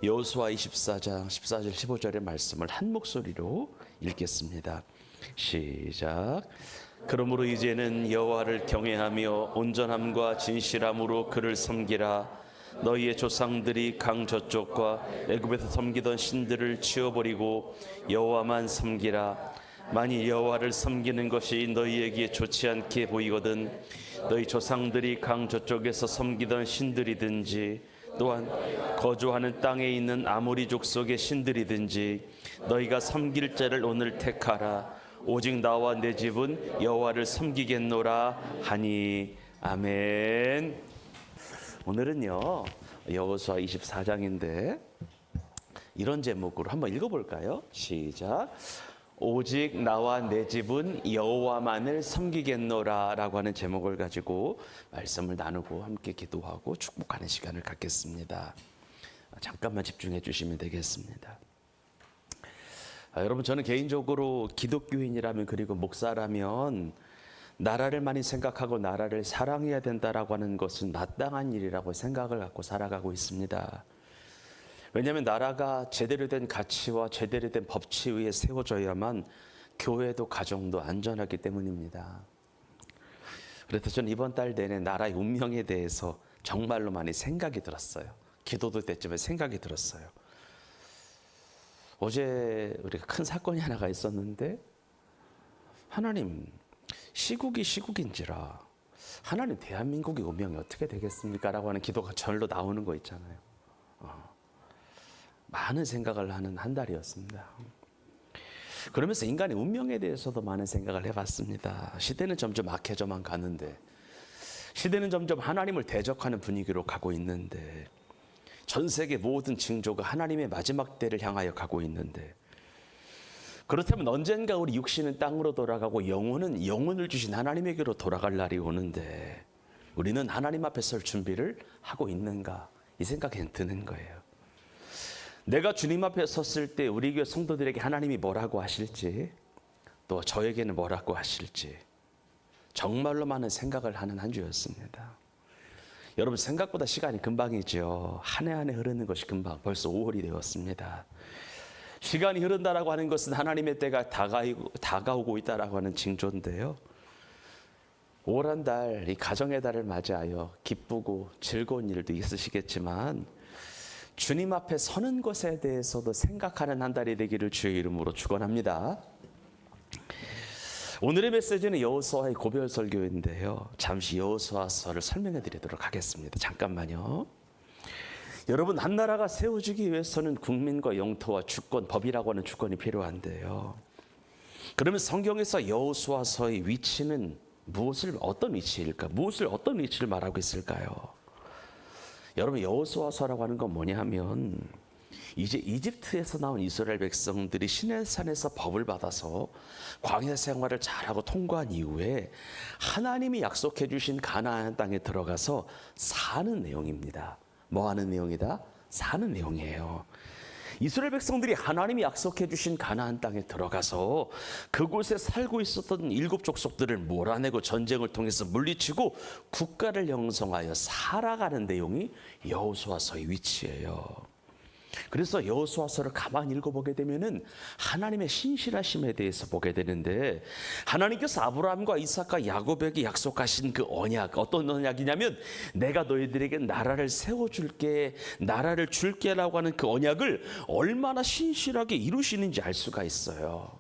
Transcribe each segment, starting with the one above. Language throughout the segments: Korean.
여호수아 24장 14절 15절의 말씀을 한 목소리로 읽겠습니다. 시작. 그러므로 이제는 여호와를 경외하며 온전함과 진실함으로 그를 섬기라. 너희의 조상들이 강 저쪽과 애굽에서 섬기던 신들을 치워버리고 여호와만 섬기라. 만일 여호와를 섬기는 것이 너희에게 좋지 않게 보이거든 너희 조상들이 강 저쪽에서 섬기던 신들이든지 또한 거주하는 땅에 있는 아모리 족속의 신들이든지 너희가 섬길 자를 오늘 택하라. 오직 나와 내 집은 여호와를 섬기겠노라 하니. 아멘. 오늘은요 여호수아 24장인데 이런 제목으로 한번 읽어볼까요? 시작. 오직 나와 내 집은 여호와만을 섬기겠노라 라고 하는 제목을 가지고 말씀을 나누고 함께 기도하고 축복하는 시간을 갖겠습니다. 잠깐만 집중해 주시면 되겠습니다. 여러분, 저는 개인적으로 기독교인이라면 그리고 목사라면 나라를 많이 생각하고 나라를 사랑해야 된다라고 하는 것은 마땅한 일이라고 생각을 갖고 살아가고 있습니다. 왜냐하면 나라가 제대로 된 가치와 제대로 된 법치 위에 세워져야만 교회도 가정도 안전하기 때문입니다. 그래서 저는 이번 달 내내 나라의 운명에 대해서 정말로 많이 생각이 들었어요. 기도도 됐지만 생각이 들었어요. 어제 우리가 큰 사건이 하나가 있었는데 하나님, 시국이 시국인지라 하나님 대한민국의 운명이 어떻게 되겠습니까? 라고 하는 기도가 절로 나오는 거 있잖아요. 많은 생각을 하는 한 달이었습니다. 그러면서 인간의 운명에 대해서도 많은 생각을 해봤습니다. 시대는 점점 악해져만 가는데, 시대는 점점 하나님을 대적하는 분위기로 가고 있는데, 전 세계 모든 징조가 하나님의 마지막 때를 향하여 가고 있는데, 그렇다면 언젠가 우리 육신은 땅으로 돌아가고 영혼은 영혼을 주신 하나님에게로 돌아갈 날이 오는데 우리는 하나님 앞에 설 준비를 하고 있는가, 이 생각이 드는 거예요. 내가 주님 앞에 섰을 때 우리 교회 성도들에게 하나님이 뭐라고 하실지, 또 저에게는 뭐라고 하실지 정말로 많은 생각을 하는 한 주였습니다. 여러분, 생각보다 시간이 금방이죠. 한 해 한 해 흐르는 것이 금방, 벌써 5월이 되었습니다. 시간이 흐른다라고 하는 것은 하나님의 때가 다가오고 있다라고 하는 징조인데요. 5월 한 달, 이 가정의 달을 맞이하여 기쁘고 즐거운 일도 있으시겠지만 주님 앞에 서는 것에 대해서도 생각하는 한 달이 되기를 주의 이름으로 축원합니다. 오늘의 메시지는 여호수아의 고별 설교인데요. 잠시 여호수아서를 설명해 드리도록 하겠습니다. 잠깐만요. 여러분, 한 나라가 세워지기 위해서는 국민과 영토와 주권, 법이라고 하는 주권이 필요한데요. 그러면 성경에서 여호수아서의 위치는 어떤 위치일까? 어떤 위치를 말하고 있을까요? 여러분, 여호수아서라고 하는 건 뭐냐 하면 이제 이집트에서 나온 이스라엘 백성들이 시내산에서 법을 받아서 광야 생활을 잘하고 통과한 이후에 하나님이 약속해 주신 가나안 땅에 들어가서 사는 내용입니다. 뭐 하는 내용이다? 사는 내용이에요. 이스라엘 백성들이 하나님이 약속해 주신 가나안 땅에 들어가서 그곳에 살고 있었던 7 족속들을 몰아내고 전쟁을 통해서 물리치고 국가를 형성하여 살아가는 내용이 여호수아서의 위치예요. 그래서 여호수아서를 가만히 읽어보게 되면은 하나님의 신실하심에 대해서 보게 되는데, 하나님께서 아브라함과 이삭과 야곱에게 약속하신 그 언약, 어떤 언약이냐면 내가 너희들에게 나라를 세워줄게, 나라를 줄게라고 하는 그 언약을 얼마나 신실하게 이루시는지 알 수가 있어요.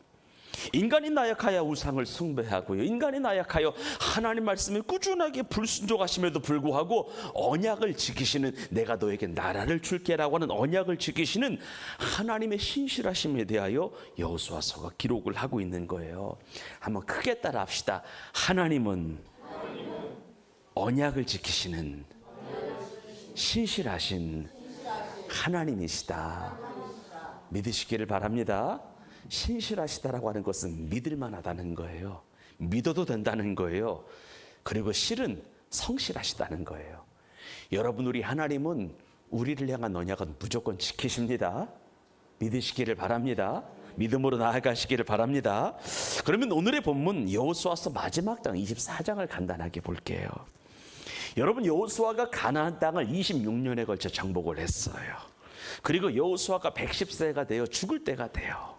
인간이 나약하여 우상을 숭배하고요, 인간이 나약하여 하나님 말씀에 꾸준하게 불순종하심에도 불구하고 언약을 지키시는, 내가 너에게 나라를 줄게라고 하는 언약을 지키시는 하나님의 신실하심에 대하여 여호수아서가 기록을 하고 있는 거예요. 한번 크게 따라 합시다. 하나님은 언약을 지키시는 신실하신 하나님이시다. 믿으시기를 바랍니다. 신실하시다라고 하는 것은 믿을 만하다는 거예요. 믿어도 된다는 거예요. 그리고 실은 성실하시다는 거예요. 여러분, 우리 하나님은 우리를 향한 언약은 무조건 지키십니다. 믿으시기를 바랍니다. 믿음으로 나아가시기를 바랍니다. 그러면 오늘의 본문 여호수아서 마지막 장 24장을 간단하게 볼게요. 여러분, 여호수아가 가나안 땅을 26년에 걸쳐 정복을 했어요. 그리고 여호수아가 110세가 되어 죽을 때가 돼요.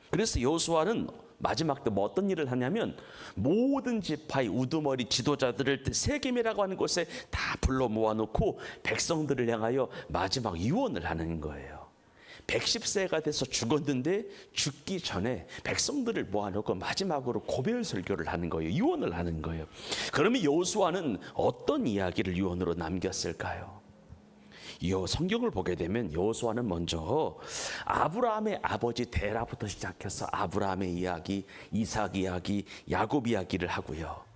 그래서 여호수아는 마지막 때 뭐 어떤 일을 하냐면 모든 지파의 우두머리 지도자들을 세겜이라고 하는 곳에 다 불러 모아놓고 백성들을 향하여 마지막 유언을 하는 거예요. 110세가 돼서 죽었는데 죽기 전에 백성들을 모아놓고 마지막으로 고별 설교를 하는 거예요. 유언을 하는 거예요. 그러면 여호수아는 어떤 이야기를 유언으로 남겼을까요? 이 성경을 보게 되면 여호수아는 먼저 아브라함의 아버지 데라부터 시작해서 아브라함의 이야기, 이삭 이야기, 야곱 이야기를 하고요.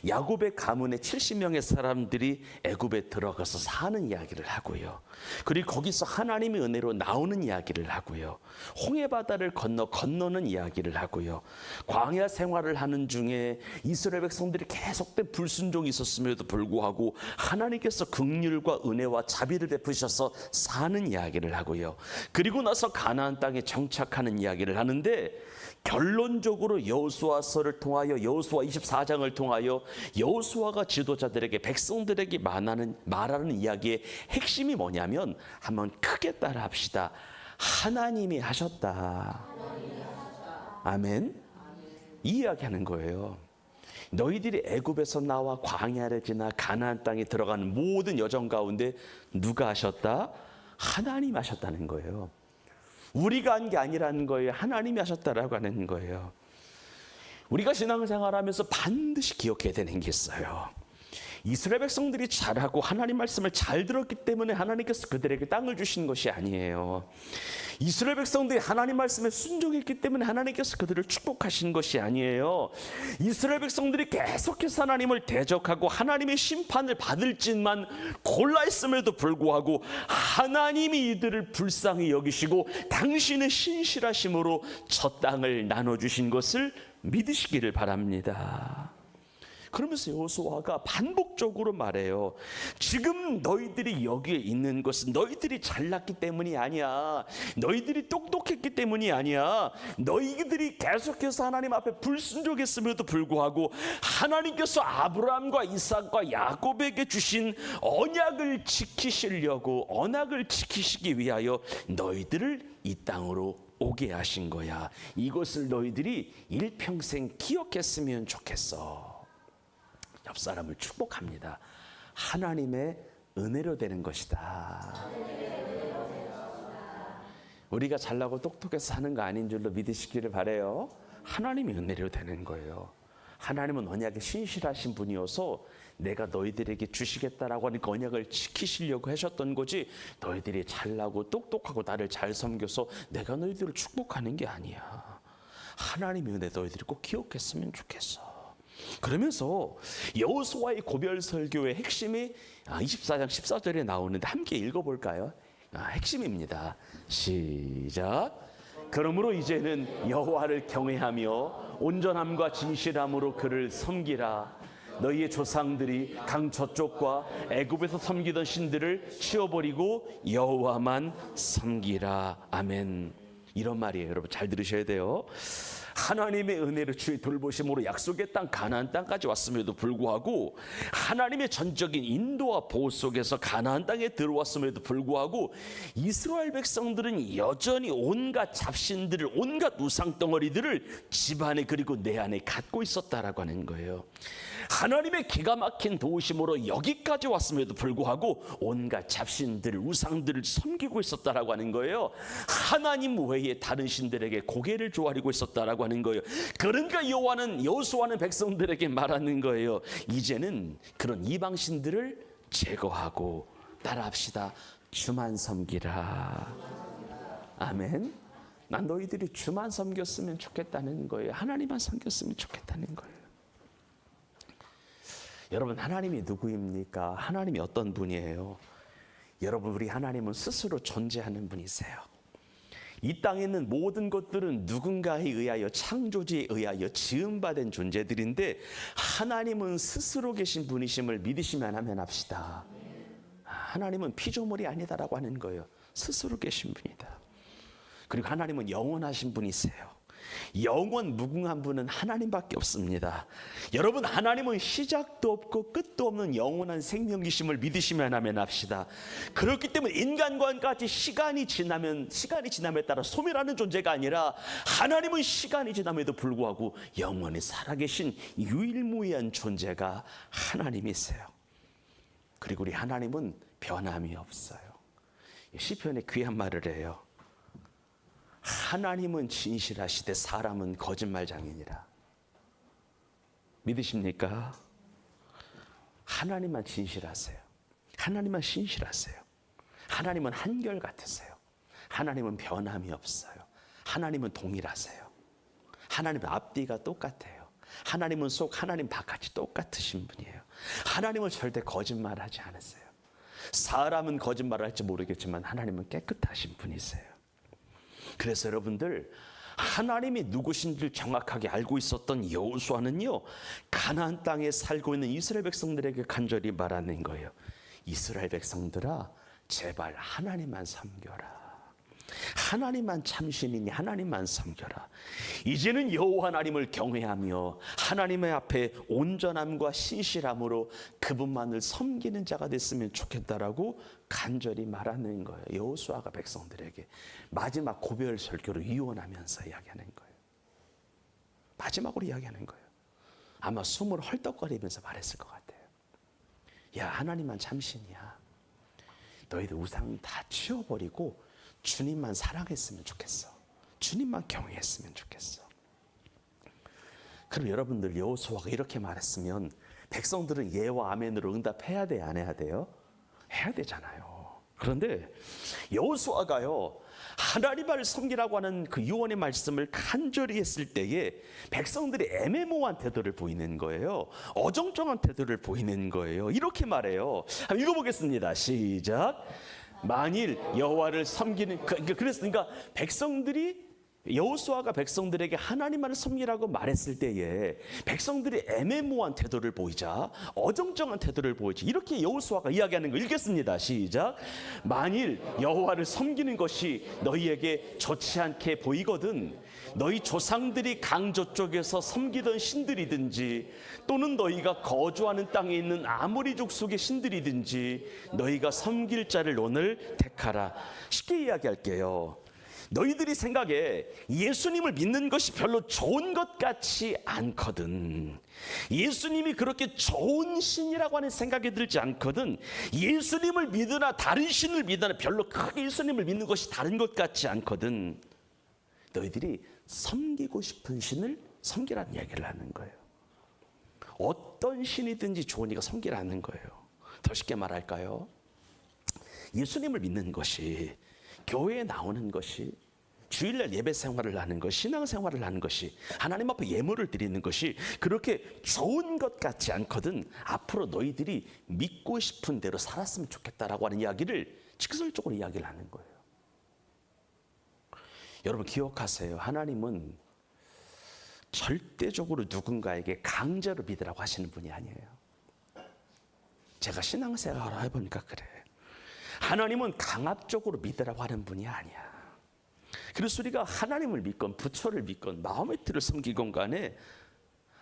야곱의 가문에 70명의 사람들이 애굽에 들어가서 사는 이야기를 하고요. 그리고 거기서 하나님의 은혜로 나오는 이야기를 하고요. 홍해바다를 건너는 이야기를 하고요. 광야 생활을 하는 중에 이스라엘 백성들이 계속된 불순종이 있었음에도 불구하고 하나님께서 긍휼과 은혜와 자비를 베푸셔서 사는 이야기를 하고요. 그리고 나서 가나안 땅에 정착하는 이야기를 하는데 결론적으로 여호수아서를 통하여 여호수아 24장을 통하여 여호수아가 지도자들에게 백성들에게 말하는 이야기의 핵심이 뭐냐면 한번 크게 따라합시다. 하나님이 하셨다. 아멘. 이 이야기하는 거예요. 너희들이 애굽에서 나와 광야를 지나 가나안 땅에 들어가는 모든 여정 가운데 누가 하셨다? 하나님 하셨다는 거예요. 우리가 한 게 아니라는 거예요. 하나님이 하셨다라고 하는 거예요. 우리가 신앙생활하면서 반드시 기억해야 되는 게 있어요. 이스라엘 백성들이 잘하고 하나님 말씀을 잘 들었기 때문에 하나님께서 그들에게 땅을 주신 것이 아니에요. 이스라엘 백성들이 하나님 말씀에 순종했기 때문에 하나님께서 그들을 축복하신 것이 아니에요. 이스라엘 백성들이 계속해서 하나님을 대적하고 하나님의 심판을 받을 짓만 골라 있음에도 불구하고 하나님이 이들을 불쌍히 여기시고 당신의 신실하심으로 저 땅을 나눠주신 것을 믿으시기를 바랍니다. 그러면서 여호수아가 반복적으로 말해요. 지금 너희들이 여기에 있는 것은 너희들이 잘났기 때문이 아니야. 너희들이 똑똑했기 때문이 아니야. 너희들이 계속해서 하나님 앞에 불순종했음에도 불구하고 하나님께서 아브라함과 이삭과 야곱에게 주신 언약을 지키시려고 언약을 지키시기 위하여 너희들을 이 땅으로 오게 하신 거야. 이것을 너희들이 일평생 기억했으면 좋겠어. 옆 사람을 축복합니다. 하나님의 은혜로 되는 것이다. 우리가 잘나고 똑똑해서 사는 거 아닌 줄로 믿으시기를 바라요. 하나님의 은혜로 되는 거예요. 하나님은 언약에 신실하신 분이어서 내가 너희들에게 주시겠다라고 하는 그 언약을 지키시려고 하셨던 거지, 너희들이 잘나고 똑똑하고 나를 잘 섬겨서 내가 너희들을 축복하는 게 아니야. 하나님의 은혜 너희들이 꼭 기억했으면 좋겠어. 그러면서 여호수아의 고별 설교의 핵심이 24장 14절에 나오는데 함께 읽어볼까요? 핵심입니다. 시작. 그러므로 이제는 여호와를 경외하며 온전함과 진실함으로 그를 섬기라. 너희의 조상들이 강 저쪽과 애굽에서 섬기던 신들을 치워버리고 여호와만 섬기라. 아멘. 이런 말이에요. 여러분 잘 들으셔야 돼요. 하나님의 은혜로 주의 돌보심으로 약속의 땅 가나안 땅까지 왔음에도 불구하고 하나님의 전적인 인도와 보호 속에서 가나안 땅에 들어왔음에도 불구하고 이스라엘 백성들은 여전히 온갖 잡신들을, 온갖 우상덩어리들을 집안에 그리고 내 안에 갖고 있었다라고 하는 거예요. 하나님의 기가 막힌 도우심으로 여기까지 왔음에도 불구하고 온갖 잡신들, 우상들을 섬기고 있었다라고 하는 거예요. 하나님 외에 다른 신들에게 고개를 조아리고 있었다라고 하는 거예요. 그러니까 여호수아는 백성들에게 말하는 거예요. 이제는 그런 이방 신들을 제거하고 따라합시다. 주만 섬기라. 아멘. 난 너희들이 주만 섬겼으면 좋겠다는 거예요. 하나님만 섬겼으면 좋겠다는 거예요. 여러분, 하나님이 누구입니까? 하나님이 어떤 분이에요? 여러분, 우리 하나님은 스스로 존재하는 분이세요. 이 땅에 있는 모든 것들은 누군가에 의하여, 창조주에 의하여 지음받은 존재들인데 하나님은 스스로 계신 분이심을 믿으시면 하면 합시다. 하나님은 피조물이 아니다라고 하는 거예요. 스스로 계신 분이다. 그리고 하나님은 영원하신 분이세요. 영원 무궁한 분은 하나님밖에 없습니다. 여러분, 하나님은 시작도 없고 끝도 없는 영원한 생명이심을 믿으시면 아멘 합시다. 그렇기 때문에 인간과 같이 시간이 지남에 따라 소멸하는 존재가 아니라 하나님은 시간이 지남에도 불구하고 영원히 살아계신 유일무이한 존재가 하나님이세요. 그리고 우리 하나님은 변함이 없어요. 시편에 귀한 말을 해요. 하나님은 진실하시되 사람은 거짓말장이니라. 믿으십니까? 하나님만 진실하세요. 하나님만 신실하세요. 하나님은 한결같으세요. 하나님은 변함이 없어요. 하나님은 동일하세요. 하나님은 앞뒤가 똑같아요. 하나님은 속 하나님 바깥이 똑같으신 분이에요. 하나님은 절대 거짓말하지 않으세요. 사람은 거짓말할지 모르겠지만 하나님은 깨끗하신 분이세요. 그래서 여러분들, 하나님이 누구신지를 정확하게 알고 있었던 여호수아는요, 가나안 땅에 살고 있는 이스라엘 백성들에게 간절히 말하는 거예요. 이스라엘 백성들아, 제발 하나님만 섬겨라. 하나님만 참신이니 하나님만 섬겨라. 이제는 여호와 하나님을 경외하며 하나님의 앞에 온전함과 신실함으로 그분만을 섬기는 자가 됐으면 좋겠다라고 간절히 말하는 거예요. 여호수아가 백성들에게 마지막 고별 설교를 유언하면서 이야기하는 거예요. 마지막으로 이야기하는 거예요. 아마 숨을 헐떡거리면서 말했을 것 같아요. 야, 하나님만 참신이야. 너희들 우상 다 치워버리고 주님만 사랑했으면 좋겠어. 주님만 경외했으면 좋겠어. 그럼 여러분들, 여호수아가 이렇게 말했으면 백성들은 예와 아멘으로 응답해야 돼, 안 해야 돼요? 해야 되잖아요. 그런데 여호수아가요, 하나님을 섬기라고 하는 그 유언의 말씀을 간절히 했을 때에 백성들이 애매모호한 태도를 보이는 거예요. 어정쩡한 태도를 보이는 거예요. 이렇게 말해요. 한번 읽어보겠습니다. 시작. 만일 여호와를 섬기는, 그러니까 백성들이, 여호수아가 백성들에게 하나님만을 섬기라고 말했을 때에 백성들이 애매모호한 태도를 보이자, 어정쩡한 태도를 보이지, 이렇게 여호수아가 이야기하는 거 읽겠습니다. 시작. 만일 여호와를 섬기는 것이 너희에게 좋지 않게 보이거든 너희 조상들이 강 저쪽에서 섬기던 신들이든지 또는 너희가 거주하는 땅에 있는 아모리 족속의 신들이든지 너희가 섬길 자를 오늘 택하라. 쉽게 이야기할게요. 너희들이 생각에 예수님을 믿는 것이 별로 좋은 것 같지 않거든. 예수님이 그렇게 좋은 신이라고 하는 생각이 들지 않거든. 예수님을 믿으나 다른 신을 믿으나 별로 크게 예수님을 믿는 것이 다른 것 같지 않거든. 너희들이 섬기고 싶은 신을 섬기라는 얘기를 하는 거예요. 어떤 신이든지 좋으니까 섬기라는 거예요. 더 쉽게 말할까요? 예수님을 믿는 것이, 교회에 나오는 것이, 주일날 예배 생활을 하는 것이, 신앙 생활을 하는 것이, 하나님 앞에 예물을 드리는 것이 그렇게 좋은 것 같지 않거든. 앞으로 너희들이 믿고 싶은 대로 살았으면 좋겠다라고 하는 이야기를 직설적으로 이야기를 하는 거예요. 여러분 기억하세요. 하나님은 절대적으로 누군가에게 강제로 믿으라고 하시는 분이 아니에요. 제가 신앙생활을 해보니까 그래. 하나님은 강압적으로 믿으라고 하는 분이 아니야. 그래서 우리가 하나님을 믿건 부처를 믿건 마음의 틀을 섬기건 간에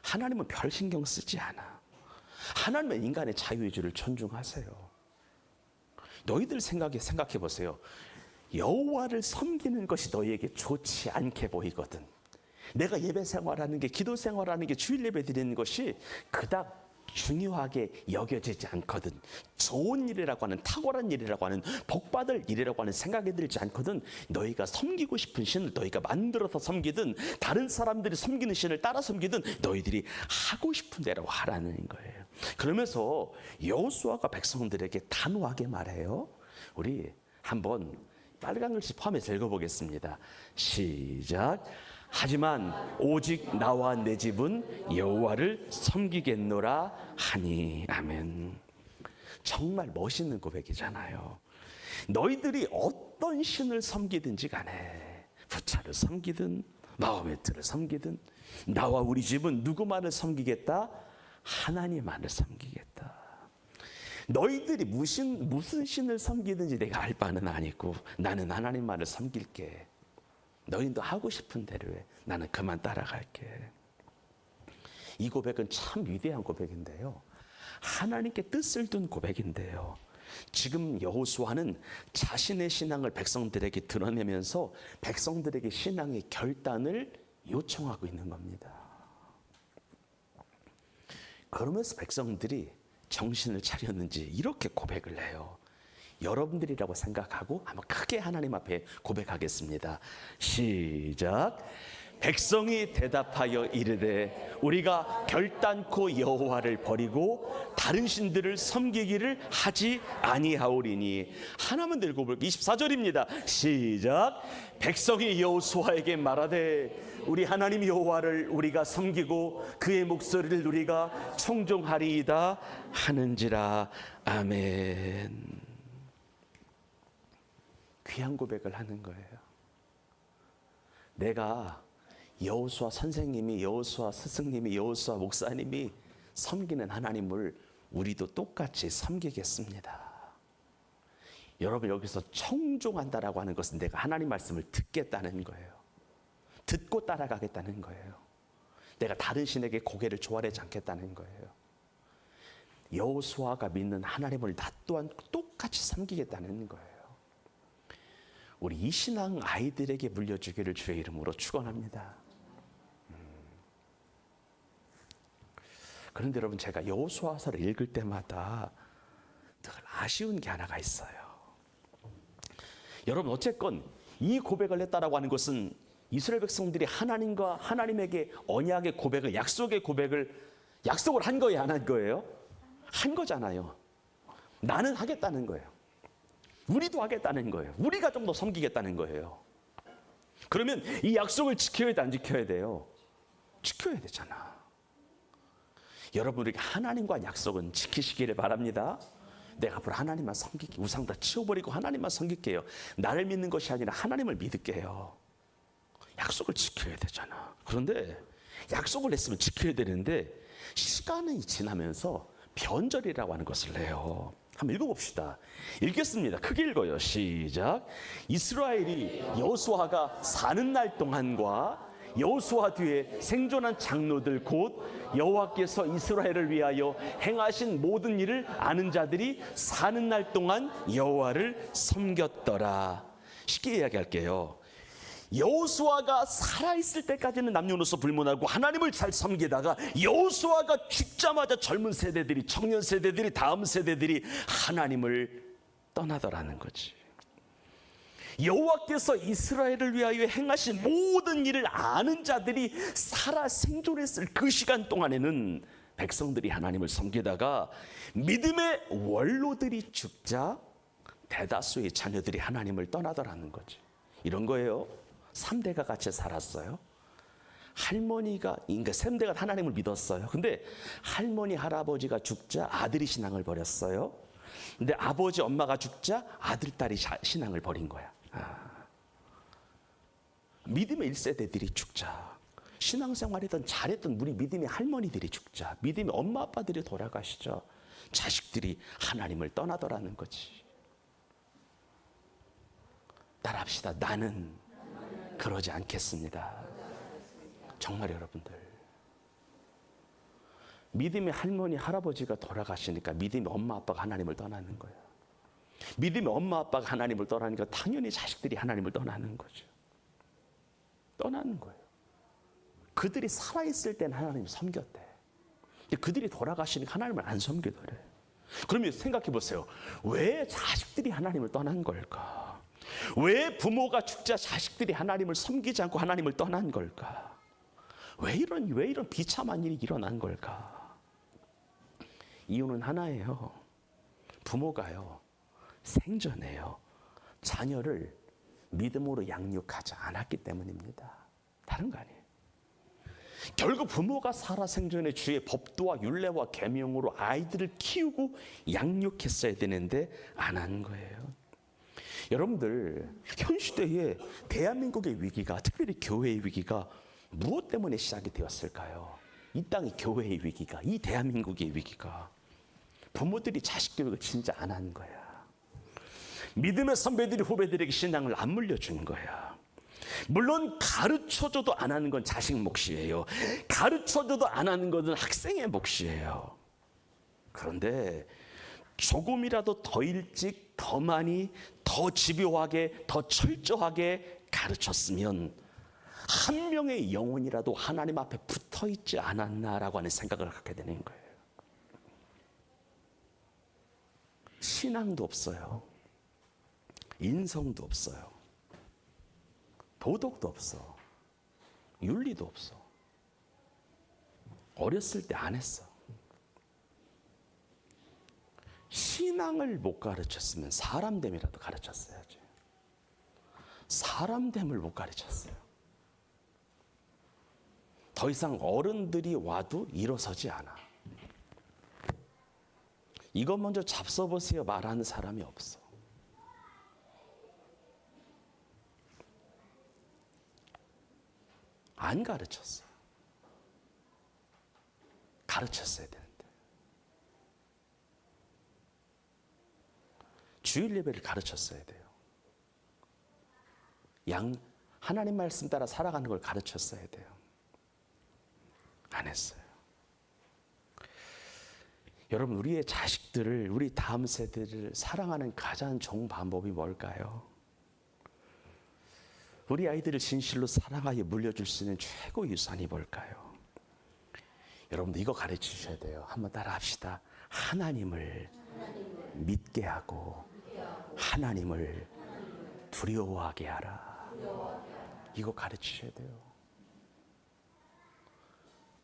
하나님은 별 신경 쓰지 않아. 하나님은 인간의 자유의지를 존중하세요. 너희들 생각해 보세요. 여호와를 섬기는 것이 너희에게 좋지 않게 보이거든. 내가 예배 생활하는 게, 기도 생활하는 게, 주일 예배 드리는 것이 그닥 중요하게 여겨지지 않거든. 좋은 일이라고 하는, 탁월한 일이라고 하는, 복받을 일이라고 하는 생각이 들지 않거든. 너희가 섬기고 싶은 신을 너희가 만들어서 섬기든 다른 사람들이 섬기는 신을 따라 섬기든 너희들이 하고 싶은 대로 하라는 거예요. 그러면서 여호수아가 백성들에게 단호하게 말해요. 우리 한번 빨간 글씨 포함해서 읽어보겠습니다. 시작. 하지만 오직 나와 내 집은 여호와를 섬기겠노라 하니. 아멘. 정말 멋있는 고백이잖아요. 너희들이 어떤 신을 섬기든지 간에, 부처를 섬기든 마음의 틀을 섬기든, 나와 우리 집은 누구만을 섬기겠다? 하나님만을 섬기겠다. 너희들이 무슨 신을 섬기든지 내가 알 바는 아니고 나는 하나님만을 섬길게. 너희도 하고 싶은 대로 해. 나는 그만 따라갈게. 이 고백은 참 위대한 고백인데요. 하나님께 뜻을 둔 고백인데요. 지금 여호수아는 자신의 신앙을 백성들에게 드러내면서 백성들에게 신앙의 결단을 요청하고 있는 겁니다. 그러면서 백성들이 정신을 차렸는지 이렇게 고백을 해요. 여러분들이라고 생각하고 한번 크게 하나님 앞에 고백하겠습니다. 시작. 백성이 대답하여 이르되 우리가 결단코 여호와를 버리고 다른 신들을 섬기기를 하지 아니하오리니. 하나만 들고 볼게요. 24절입니다. 시작. 백성이 여호수아에게 말하되 우리 하나님 여호와를 우리가 섬기고 그의 목소리를 우리가 청종하리이다 하는지라. 아멘. 귀한 고백을 하는 거예요. 내가 여호수아 선생님이, 여호수아 스승님이, 여호수아 목사님이 섬기는 하나님을 우리도 똑같이 섬기겠습니다. 여러분, 여기서 청종한다라고 하는 것은 내가 하나님 말씀을 듣겠다는 거예요. 듣고 따라가겠다는 거예요. 내가 다른 신에게 고개를 조아리지 않겠다는 거예요. 여호수아가 믿는 하나님을 나 또한 똑같이 섬기겠다는 거예요. 우리 이 신앙 아이들에게 물려주기를 주의 이름으로 축원합니다. 그런데 여러분, 제가 여호수아서를 읽을 때마다 늘 아쉬운 게 하나가 있어요. 여러분, 어쨌건 이 고백을 했다라고 하는 것은 이스라엘 백성들이 하나님과 하나님에게 언약의 고백을, 약속의 고백을, 약속을 한 거예요, 안 한 거예요? 한 거잖아요. 나는 하겠다는 거예요. 우리도 하겠다는 거예요. 우리가 좀 더 섬기겠다는 거예요. 그러면 이 약속을 지켜야 돼, 안 지켜야 돼요? 지켜야 되잖아. 여러분, 우리가 하나님과 약속은 지키시기를 바랍니다. 내가 앞으로 하나님만 섬길게. 우상 다 치워버리고 하나님만 섬길게요. 나를 믿는 것이 아니라 하나님을 믿을게요. 약속을 지켜야 되잖아. 그런데 약속을 했으면 지켜야 되는데 시간이 지나면서 변절이라고 하는 것을 해요. 한번 읽어봅시다. 읽겠습니다. 크게 읽어요. 시작. 이스라엘이 여호수아가 사는 날 동안과 여호수아 뒤에 생존한 장로들 곧 여호와께서 이스라엘을 위하여 행하신 모든 일을 아는 자들이 사는 날 동안 여호와를 섬겼더라. 쉽게 이야기할게요. 여호수아가 살아있을 때까지는 남녀노소 불문하고 하나님을 잘 섬기다가 여호수아가 죽자마자 젊은 세대들이, 청년 세대들이, 다음 세대들이 하나님을 떠나더라는 거지. 여호와께서 이스라엘을 위하여 행하신 모든 일을 아는 자들이 살아 생존했을 그 시간 동안에는 백성들이 하나님을 섬기다가 믿음의 원로들이 죽자 대다수의 자녀들이 하나님을 떠나더라는 거지. 이런 거예요. 3대가 같이 살았어요. 할머니가, 그러니까 3대가 하나님을 믿었어요. 근데 할머니, 할아버지가 죽자 아들이 신앙을 버렸어요. 근데 아버지, 엄마가 죽자 아들, 딸이 신앙을 버린 거야. 믿음의 1세대들이 죽자, 신앙생활이든 잘했던 우리 믿음의 할머니들이 죽자, 믿음의 엄마, 아빠들이 돌아가시죠. 자식들이 하나님을 떠나더라는 거지. 따라합시다. 나는 그러지 않겠습니다. 정말 여러분들, 믿음의 할머니, 할아버지가 돌아가시니까 믿음의 엄마, 아빠가 하나님을 떠나는 거예요. 믿음의 엄마, 아빠가 하나님을 떠나니까 당연히 자식들이 하나님을 떠나는 거죠. 떠나는 거예요. 그들이 살아있을 때는 하나님을 섬겼대. 근데 그들이 돌아가시니까 하나님을 안 섬기더래. 그러면 생각해 보세요. 왜 자식들이 하나님을 떠난 걸까? 왜 부모가 죽자 자식들이 하나님을 섬기지 않고 하나님을 떠난 걸까? 왜 이런 비참한 일이 일어난 걸까? 이유는 하나예요. 부모가요, 생전에요, 자녀를 믿음으로 양육하지 않았기 때문입니다. 다른 거 아니에요. 결국 부모가 살아 생전에 주의 법도와 율례와 계명으로 아이들을 키우고 양육했어야 되는데 안 한 거예요. 여러분들, 현 시대에 대한민국의 위기가, 특별히 교회의 위기가 무엇 때문에 시작이 되었을까요? 이 땅의 교회의 위기가, 이 대한민국의 위기가 부모들이 자식 교육을 진짜 안 한 거야. 믿음의 선배들이 후배들에게 신앙을 안 물려준 거야. 물론 가르쳐줘도 안 하는 건 자식 몫이에요. 가르쳐줘도 안 하는 것은 학생의 몫이에요. 그런데 조금이라도 더 일찍, 더 많이, 더 집요하게, 더 철저하게 가르쳤으면 한 명의 영혼이라도 하나님 앞에 붙어 있지 않았나라고 하는 생각을 갖게 되는 거예요. 신앙도 없어요. 인성도 없어요. 도덕도 없어. 윤리도 없어. 어렸을 때 안 했어. 신앙을 못 가르쳤으면 사람됨이라도 가르쳤어야지. 사람됨을 못 가르쳤어요. 더 이상 어른들이 와도 일어서지 않아. 이것 먼저 잡숴보세요 말하는 사람이 없어. 안 가르쳤어. 가르쳤어야 되는데. 주일 예배를 가르쳤어야 돼요. 하나님 말씀 따라 살아가는 걸 가르쳤어야 돼요. 안 했어요. 여러분, 우리의 자식들을, 우리 다음 세대를 사랑하는 가장 좋은 방법이 뭘까요? 우리 아이들을 진실로 사랑하여 물려줄 수 있는 최고의 유산이 뭘까요? 여러분들 이거 가르치셔야 돼요. 한번 따라 합시다. 하나님을 믿게 하고 하나님을 두려워하게 하라. 이거 가르치셔야 돼요.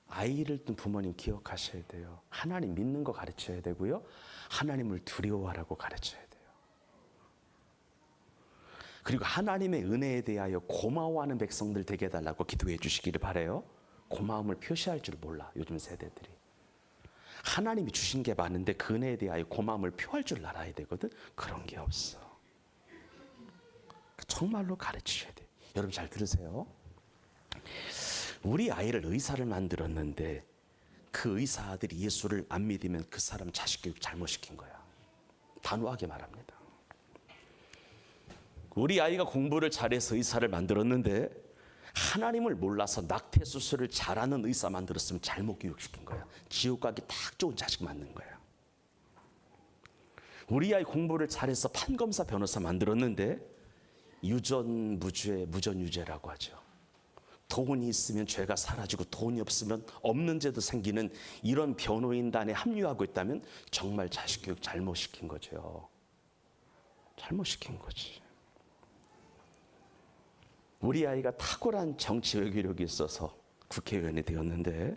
아이를 둔 부모님 기억하셔야 돼요. 하나님 믿는 거 가르쳐야 되고요. 하나님을 두려워하라고 가르쳐야 돼요. 그리고 하나님의 은혜에 대하여 고마워하는 백성들 되게 해달라고 기도해 주시기를 바라요. 고마움을 표시할 줄 몰라, 요즘 세대들이. 하나님이 주신 게 많은데 그 은혜에 대하여 고마움을 표할 줄 알아야 되거든. 그런 게 없어. 정말로 가르치셔야 돼요. 여러분 잘 들으세요. 우리 아이를 의사를 만들었는데 그 의사 아들이 예수를 안 믿으면 그 사람 자식 교육 잘못시킨 거야. 단호하게 말합니다. 우리 아이가 공부를 잘해서 의사를 만들었는데 하나님을 몰라서 낙태 수술을 잘하는 의사 만들었으면 잘못 교육시킨 거야. 지옥 가기 딱 좋은 자식 만든 거야. 우리 아이 공부를 잘해서 판검사 변호사 만들었는데 유전무죄, 무전유죄라고 하죠. 돈이 있으면 죄가 사라지고 돈이 없으면 없는 죄도 생기는 이런 변호인단에 합류하고 있다면 정말 자식 교육 잘못시킨 거죠. 잘못시킨 거지. 우리 아이가 탁월한 정치 외교력이 있어서 국회의원이 되었는데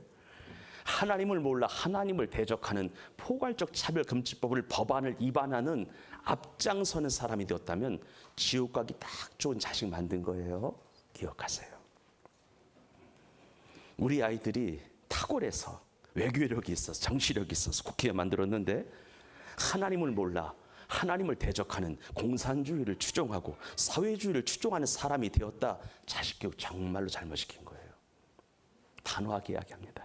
하나님을 몰라 하나님을 대적하는 포괄적 차별금지법을 법안을 위반하는 앞장서는 사람이 되었다면 지옥 가기 딱 좋은 자식 만든 거예요. 기억하세요. 우리 아이들이 탁월해서 외교력이 있어서 정치력이 있어서 국회의원 만들었는데 하나님을 몰라 하나님을 대적하는 공산주의를 추종하고 사회주의를 추종하는 사람이 되었다. 자식 교육 정말로 잘못시킨 거예요. 단호하게 이야기합니다.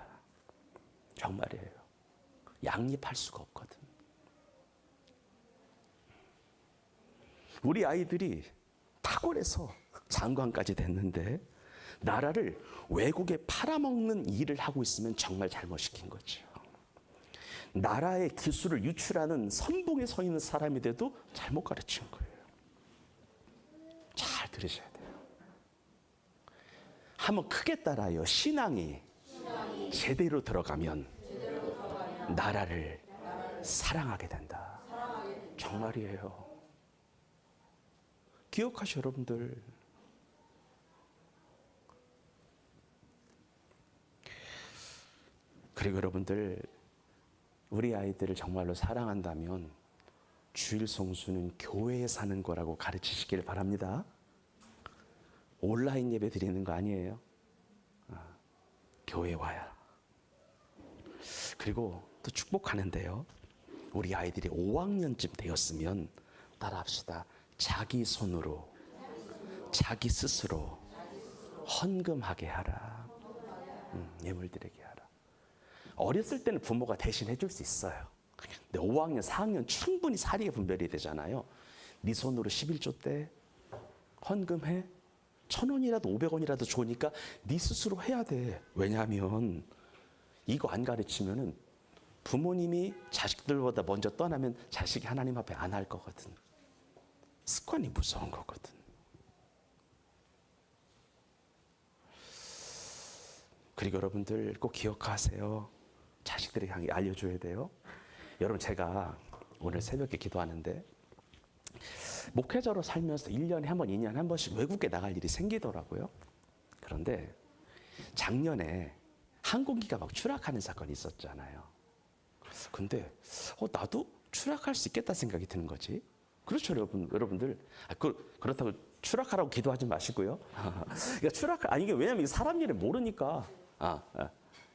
정말이에요. 양립할 수가 없거든. 우리 아이들이 탁월해서 장관까지 됐는데 나라를 외국에 팔아먹는 일을 하고 있으면 정말 잘못시킨 거죠. 나라의 기술을 유출하는 선봉에 서 있는 사람이 돼도 잘못 가르친 거예요. 잘 들으셔야 돼요. 한번 크게 따라요. 신앙이 제대로 들어가면 나라를 사랑하게 된다. 정말이에요. 기억하시오, 여러분들. 그리고 여러분들, 우리 아이들을 정말로 사랑한다면 주일 성수는 교회에 사는 거라고 가르치시길 바랍니다. 온라인 예배 드리는 거 아니에요. 교회 와야. 그리고 또 축복하는데요. 우리 아이들이 5학년쯤 되었으면 따라합시다. 자기 손으로, 자기 스스로 헌금하게 하라. 예물 드리게 하라. 어렸을 때는 부모가 대신 해줄 수 있어요. 근데 5학년, 4학년 충분히 사리의 분별이 되잖아요. 네 손으로 11조 때 헌금해. 1,000원이라도 500원이라도 좋으니까 네 스스로 해야 돼. 왜냐하면 이거 안 가르치면은 부모님이 자식들보다 먼저 떠나면 자식이 하나님 앞에 안 할 거거든. 습관이 무서운 거거든. 그리고 여러분들 꼭 기억하세요. 자식들에게 향해 알려줘야 돼요. 여러분, 제가 오늘 새벽에 기도하는데 목회자로 살면서 1년에 한 번, 2년에 한 번씩 외국에 나갈 일이 생기더라고요. 그런데 작년에 항공기가 막 추락하는 사건이 있었잖아요. 근데 나도 추락할 수 있겠다 생각이 드는 거지. 그렇죠, 여러분들. 그렇다고 추락하라고 기도하지 마시고요. 그러니까 이게 왜냐면 사람 일을 모르니까.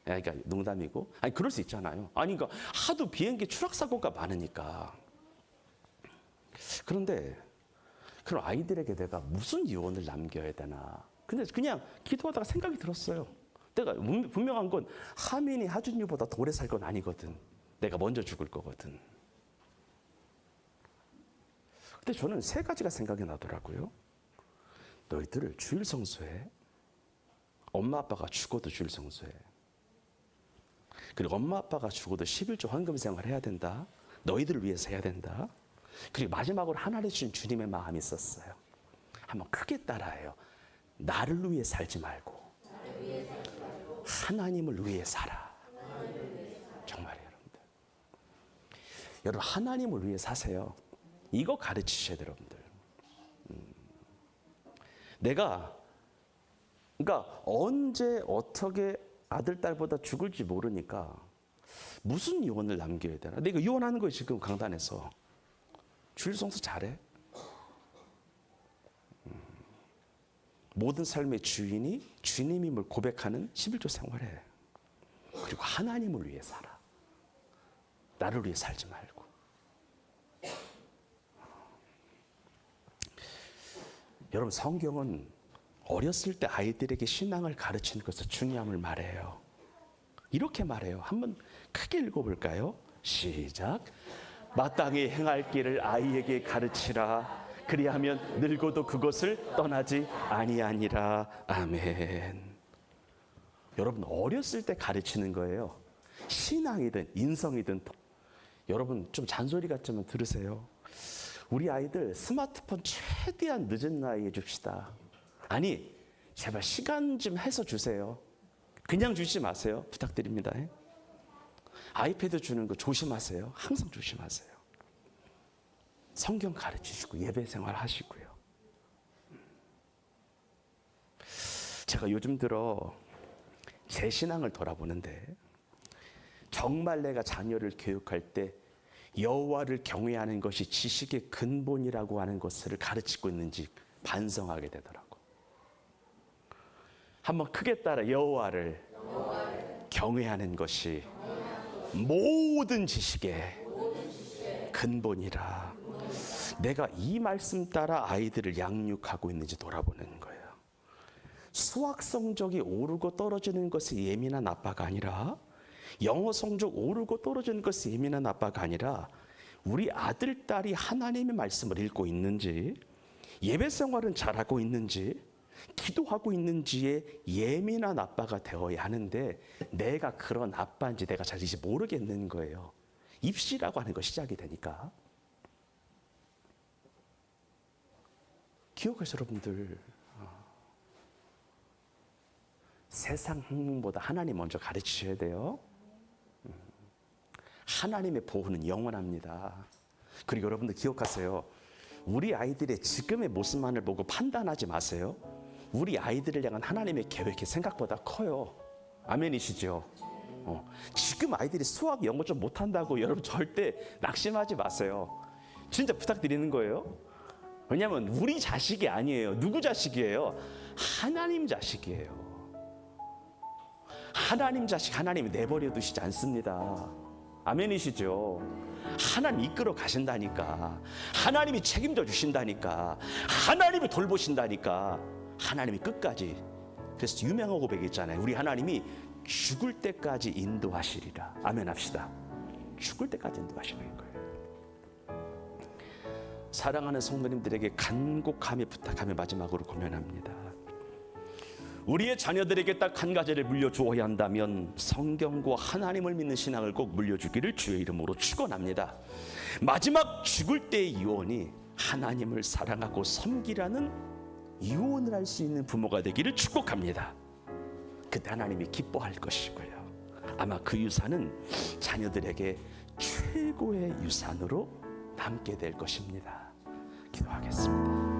그러니까 농담이고. 그럴 수 있잖아요. 그러니까 하도 비행기 추락 사고가 많으니까. 그런데 그럼 아이들에게 내가 무슨 유언을 남겨야 되나? 근데 그냥 기도하다가 생각이 들었어요. 내가 분명한 건 하민이 하준이보다 더 오래 살 건 아니거든. 내가 먼저 죽을 거거든. 근데 저는 세 가지가 생각이 나더라고요. 너희들 주일 성수해. 엄마 아빠가 죽어도 주일 성수해. 그리고 엄마 아빠가 죽어도 11조 헌금 생활 해야 된다. 너희들을 위해서 해야 된다. 그리고 마지막으로 하나님 주신 주님의 마음이 있었어요. 한번 크게 따라해요. 나를 위해 살지 말고 하나님을 위해 살아. 정말이에요, 여러분들. 여러분, 하나님을 위해 사세요. 이거 가르치셔야 돼요, 여러분들. 그러니까 언제 어떻게 아들, 딸보다 죽을지 모르니까 무슨 유언을 남겨야 되나? 내가 유언하는 거예요, 지금 강단에서. 주일 성수 잘해. 모든 삶의 주인이 주님임을 고백하는 11조 생활해. 그리고 하나님을 위해 살아. 나를 위해 살지 말고. 여러분, 성경은 어렸을 때 아이들에게 신앙을 가르치는 것을 중요함을 말해요. 이렇게 말해요. 한번 크게 읽어볼까요? 시작. 마땅히 행할 길을 아이에게 가르치라. 그리하면 늙어도 그것을 떠나지 아니하니라. 아멘. 여러분, 어렸을 때 가르치는 거예요. 신앙이든 인성이든. 여러분, 좀 잔소리 같지만 들으세요. 우리 아이들 스마트폰 최대한 늦은 나이에 줍시다. 아니, 제발 시간 좀 해서 주세요. 그냥 주지 마세요. 부탁드립니다. 아이패드 주는 거 조심하세요. 항상 조심하세요. 성경 가르치시고 예배 생활 하시고요. 제가 요즘 들어 제 신앙을 돌아보는데 정말 내가 자녀를 교육할 때 여호와를 경외하는 것이 지식의 근본이라고 하는 것을 가르치고 있는지 반성하게 되더라고. 한번 크게 따라 여호와를 경외하는 것이 모든 지식의 근본이라. 내가 이 말씀 따라 아이들을 양육하고 있는지 돌아보는 거예요. 수학 성적이 오르고 떨어지는 것에 예민한 아빠가 아니라, 영어 성적 오르고 떨어지는 것에 예민한 아빠가 아니라, 우리 아들, 딸이 하나님의 말씀을 읽고 있는지, 예배 생활은 잘하고 있는지, 기도하고 있는지에 예민한 아빠가 되어야 하는데, 내가 그런 아빠인지 내가 잘 이제 모르겠는 거예요. 입시라고 하는 거 시작이 되니까. 기억하세요, 여러분들. 세상 학문보다 하나님 먼저 가르치셔야 돼요. 하나님의 보호는 영원합니다. 그리고 여러분들 기억하세요. 우리 아이들의 지금의 모습만을 보고 판단하지 마세요. 우리 아이들을 향한 하나님의 계획이 생각보다 커요. 아멘이시죠? 지금 아이들이 수학, 영어 좀 못한다고 여러분 절대 낙심하지 마세요. 진짜 부탁드리는 거예요. 왜냐하면 우리 자식이 아니에요. 누구 자식이에요? 하나님 자식이에요. 하나님 자식, 하나님이 내버려 두시지 않습니다. 아멘이시죠? 하나님 이끌어 가신다니까. 하나님이 책임져 주신다니까. 하나님이 돌보신다니까. 하나님이 끝까지. 그래서 유명한 고백이 있잖아요. 우리 하나님이 죽을 때까지 인도하시리라. 아멘 합시다. 죽을 때까지 인도하시는 거예요. 사랑하는 성도님들에게 간곡하게 부탁하며 마지막으로 고면합니다. 우리의 자녀들에게 딱 한 가지를 물려주어야 한다면 성경과 하나님을 믿는 신앙을 꼭 물려주기를 주의 이름으로 축원합니다. 마지막 죽을 때의 유언이 하나님을 사랑하고 섬기라는 유언을 할 수 있는 부모가 되기를 축복합니다. 그때 하나님이 기뻐할 것이고요. 아마 그 유산은 자녀들에게 최고의 유산으로 남게 될 것입니다. 기도하겠습니다.